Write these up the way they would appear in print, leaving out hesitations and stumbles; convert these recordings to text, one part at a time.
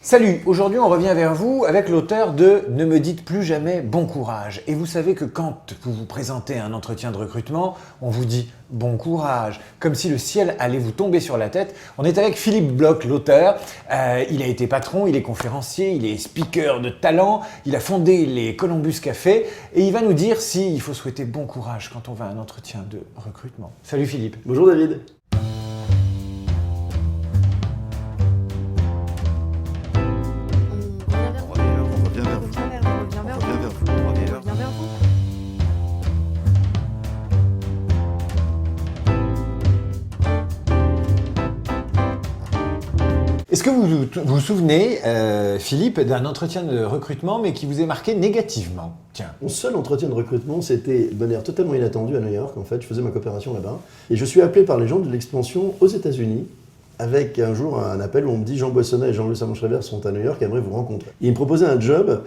Salut, aujourd'hui on revient vers vous avec l'auteur de Ne me dites plus jamais bon courage. Et vous savez que quand vous vous présentez à un entretien de recrutement, on vous dit bon courage, comme si le ciel allait vous tomber sur la tête. On est avec Philippe Bloch, l'auteur. Il a été patron, il est conférencier, il est speaker de talent, il a fondé les Columbus Café et il va nous dire s'il faut souhaiter bon courage quand on va à un entretien de recrutement. Salut Philippe. Bonjour David. Est-ce que vous vous souvenez, Philippe, d'un entretien de recrutement, mais qui vous est marqué négativement? Tiens. Mon seul entretien de recrutement, c'était de manière totalement inattendue à New York. En fait, je faisais ma coopération là-bas. Et je suis appelé par les gens de l'expansion aux États-Unis, avec un jour un appel où on me dit Jean Boissonnat et Jean-Louis Samon-Schreiber sont à New York et aimeraient vous rencontrer. Et ils me proposaient un job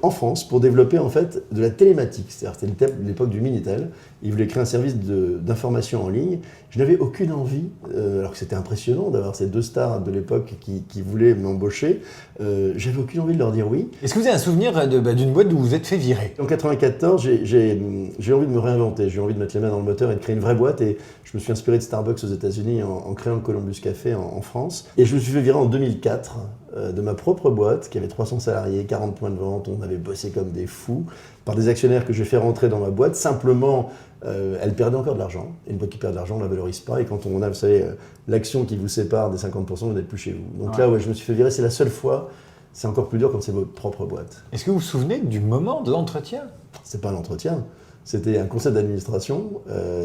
en France pour développer en fait de la télématique. C'est-à-dire c'était l'époque du Minitel. Ils voulaient créer un service d'information en ligne. Je n'avais aucune envie, alors que c'était impressionnant d'avoir ces deux stars de l'époque qui voulaient m'embaucher. J'avais aucune envie de leur dire oui. Est-ce que vous avez un souvenir d'une boîte d'où vous êtes fait virer? En 1994, j'ai envie de me réinventer. J'ai envie de mettre les mains dans le moteur et de créer une vraie boîte. Et je me suis inspiré de Starbucks aux États-Unis en créant le Columbus Café en France. Et je me suis fait virer en 2004 de ma propre boîte qui avait 300 salariés, 40 points de vente. On avait bossé comme des fous par des actionnaires que j'ai fait rentrer dans ma boîte. Simplement, elle perdait encore de l'argent. Et une boîte qui perd de l'argent, on ne la valorise pas. Et quand on a, vous savez, l'action qui vous sépare des 50%, vous n'êtes plus chez vous. Donc là, je me suis fait virer. C'est la seule fois. C'est encore plus dur quand c'est votre propre boîte. Est-ce que vous vous souvenez du moment de l'entretien? C'est pas l'entretien. C'était un conseil d'administration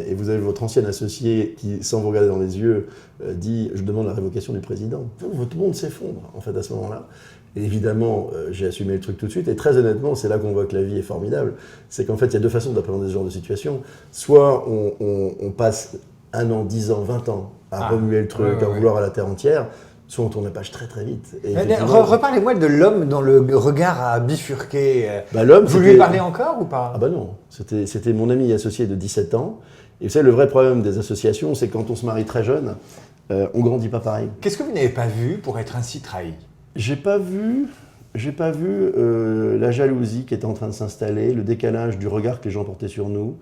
et vous avez votre ancien associé qui, sans vous regarder dans les yeux, dit « je demande la révocation du président ». Tout le monde s'effondre en fait à ce moment-là. Et évidemment, j'ai assumé le truc tout de suite et très honnêtement, c'est là qu'on voit que la vie est formidable. C'est qu'en fait, il y a deux façons d'appréhender ce genre de situation. Soit on passe 1 an, 10 ans, 20 ans à remuer le truc, à vouloir à la terre entière, soit on tourne la page très très vite. Reparlez-moi de l'homme dont le regard a bifurqué. L'homme, vous lui parlez encore ou pas? Ah bah non, c'était mon ami associé de 17 ans. Et vous savez, le vrai problème des associations, c'est que quand on se marie très jeune, on grandit pas pareil. Qu'est-ce que vous n'avez pas vu pour être ainsi trahi? J'ai pas vu la jalousie qui était en train de s'installer, le décalage du regard que les gens portaient sur nous.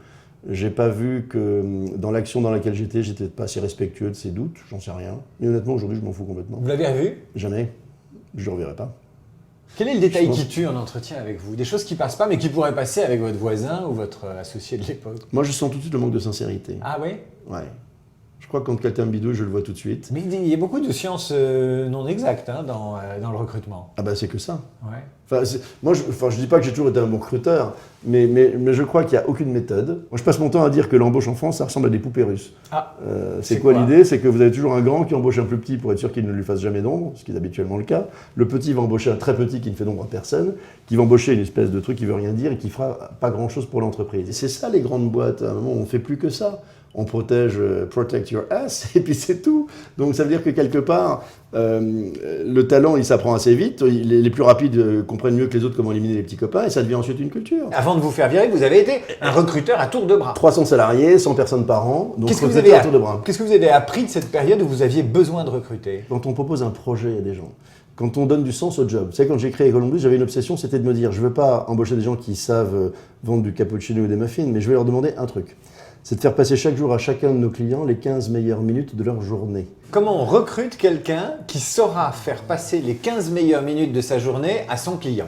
J'ai pas vu que dans l'action dans laquelle j'étais pas assez respectueux de ses doutes, j'en sais rien. Mais honnêtement, aujourd'hui, je m'en fous complètement. Vous l'avez revu? Jamais. Je le reverrai pas. Quel est le détail qui tue en entretien avec vous? Des choses qui passent pas, mais qui pourraient passer avec votre voisin ou votre associé de l'époque? Moi, je sens tout de suite le manque de sincérité. Ah oui? Ouais. Je crois que quand quelqu'un me bidouille, je le vois tout de suite. Mais il y a beaucoup de sciences non exactes dans le recrutement. Ah bah c'est que ça. Ouais. Je dis pas que j'ai toujours été un bon recruteur, mais je crois qu'il n'y a aucune méthode. Moi, je passe mon temps à dire que l'embauche en France, ça ressemble à des poupées russes. Ah, c'est quoi l'idée? C'est que vous avez toujours un grand qui embauche un plus petit pour être sûr qu'il ne lui fasse jamais d'ombre, ce qui est habituellement le cas. Le petit va embaucher un très petit qui ne fait d'ombre à personne, qui va embaucher une espèce de truc qui veut rien dire et qui fera pas grand-chose pour l'entreprise. Et c'est ça les grandes boîtes. À un moment, on ne fait plus que ça. On protège, protect your ass, et puis c'est tout. Donc ça veut dire que quelque part, le talent, il s'apprend assez vite. Les plus rapides comprennent mieux que les autres comment éliminer les petits copains, et ça devient ensuite une culture. Avant de vous faire virer, vous avez été un recruteur à tour de bras. 300 salariés, 100 personnes par an, donc Qu'est-ce que vous avez appris de cette période où vous aviez besoin de recruter? Quand on propose un projet à des gens, quand on donne du sens au job. Vous savez, quand j'ai créé Columbus, j'avais une obsession, c'était de me dire, je ne veux pas embaucher des gens qui savent vendre du cappuccino ou des muffins, mais je vais leur demander un truc. C'est de faire passer chaque jour à chacun de nos clients les 15 meilleures minutes de leur journée. Comment on recrute quelqu'un qui saura faire passer les 15 meilleures minutes de sa journée à son client?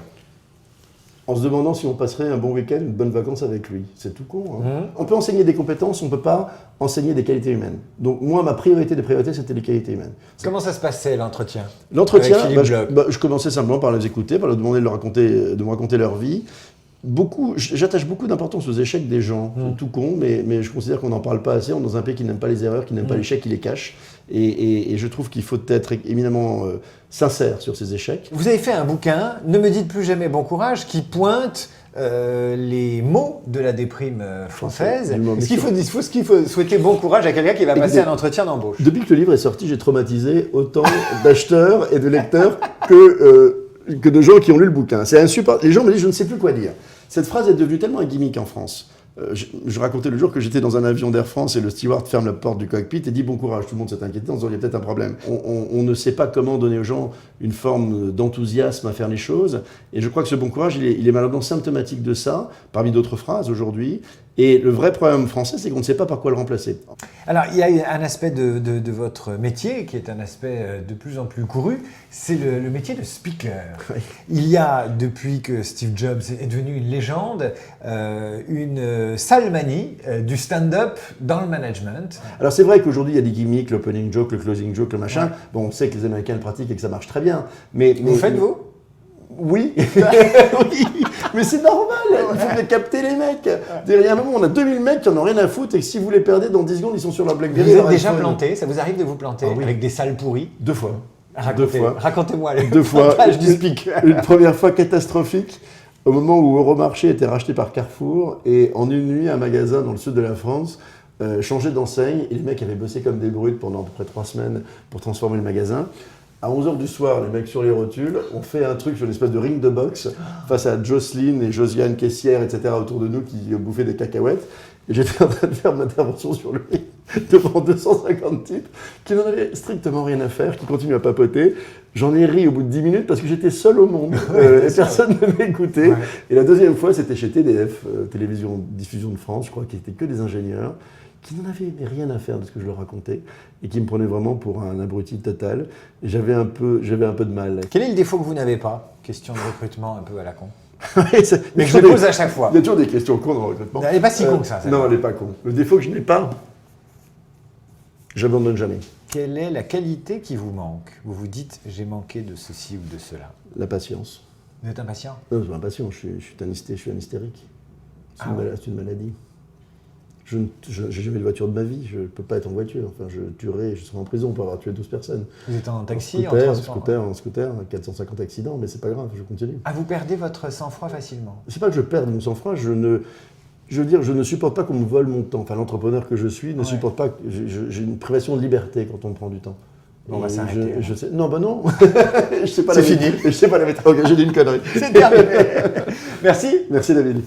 En se demandant si on passerait un bon week-end, une bonne vacance avec lui. C'est tout con. Hein. On peut enseigner des compétences, on ne peut pas enseigner des qualités humaines. Donc moi, ma priorité des priorités, c'était les qualités humaines. Comment ça se passait l'entretien? L'entretien, je commençais simplement par les écouter, par leur demander de me raconter leur vie. J'attache beaucoup d'importance aux échecs des gens, tout con, mais je considère qu'on n'en parle pas assez. On est dans un pays qui n'aime pas les erreurs, qui n'aime pas l'échec, qui les cache. Et je trouve qu'il faut être éminemment sincère sur ces échecs. Vous avez fait un bouquin, Ne me dites plus jamais bon courage, qui pointe les mots de la déprime française. Est-ce qu'il faut souhaiter bon courage à quelqu'un qui va passer un entretien d'embauche? Depuis que le livre est sorti, j'ai traumatisé autant d'acheteurs et de lecteurs que de gens qui ont lu le bouquin. C'est insupportable. Les gens me disent « je ne sais plus quoi dire ». Cette phrase est devenue tellement un gimmick en France Je racontais le jour que j'étais dans un avion d'Air France et le steward ferme la porte du cockpit et dit bon courage. Tout le monde s'est inquiété en disant il y a peut-être un problème. On ne sait pas comment donner aux gens une forme d'enthousiasme à faire les choses. Et je crois que ce bon courage, il est malheureusement symptomatique de ça, parmi d'autres phrases aujourd'hui. Et le vrai problème français, c'est qu'on ne sait pas par quoi le remplacer. Alors, il y a un aspect de votre métier qui est un aspect de plus en plus couru, c'est le métier de speaker. Oui. Il y a, depuis que Steve Jobs est devenu une légende, une sale manie du stand-up dans le management. Alors c'est vrai qu'aujourd'hui, il y a des gimmicks, l'opening joke, le closing joke, le machin. Ouais. Bon, on sait que les Américains le pratiquent et que ça marche très bien. Mais Vous faites-vous ? Oui, oui, mais c'est normal, il faut bien capter les mecs. Derrière un moment, on a 2000 mecs qui en ont rien à foutre et que si vous les perdez dans 10 secondes, ils sont sur leur BlackBerry. Vous êtes déjà planté, ça vous arrive de vous planter Ah oui. avec des salles pourries ? 2 fois. Racontez-moi le 2 fois. montage du speaker. Une première fois catastrophique, au moment où Euromarché était racheté par Carrefour et en une nuit, un magasin dans le sud de la France changeait d'enseigne et les mecs avaient bossé comme des brutes pendant à peu près 3 semaines pour transformer le magasin. À 11h du soir, les mecs sur les rotules, on fait un truc sur une espèce de ring de boxe face à Jocelyne et Josiane caissière, etc. autour de nous qui bouffaient des cacahuètes. Et j'étais en train de faire mon intervention sur le ring devant 250 types qui n'en avaient strictement rien à faire, qui continuaient à papoter. J'en ai ri au bout de 10 minutes parce que j'étais seul au monde et personne ne m'écoutait. Ouais. Et la deuxième fois, c'était chez TDF, Télévision Diffusion de France, je crois, qui n'étaient que des ingénieurs, qui n'en avaient rien à faire de ce que je leur racontais et qui me prenaient vraiment pour un abruti total. Et j'avais un peu de mal. Quel est le défaut que vous n'avez pas ? Question de recrutement un peu à la con. Mais je le pose à chaque fois. Il y a toujours des questions cons dans le recrutement. Elle n'est pas si con que ça. Non, elle n'est pas con. Le défaut que je n'ai pas, j'abandonne jamais. Quelle est la qualité qui vous manque ? Vous vous dites, j'ai manqué de ceci ou de cela. La patience. Vous êtes impatient ? Non, je suis impatient, je suis un hystérique. C'est une maladie. Je n'ai jamais de voiture de ma vie, je ne peux pas être en voiture. Enfin, je tuerai, je serai en prison pour avoir tué 12 personnes. Vous êtes en taxi, en scooter, 450 accidents, mais c'est pas grave, je continue. Ah, vous perdez votre sang-froid facilement ? C'est pas que je perde mon sang-froid, je ne supporte pas qu'on me vole mon temps. Enfin, l'entrepreneur que je suis ne supporte pas. J'ai une privation de liberté quand on me prend du temps. Bon, on va s'arrêter. Non, bah non. C'est fini. Je sais pas la méthode. J'ai dit une connerie. C'est terminé. Merci. Merci David.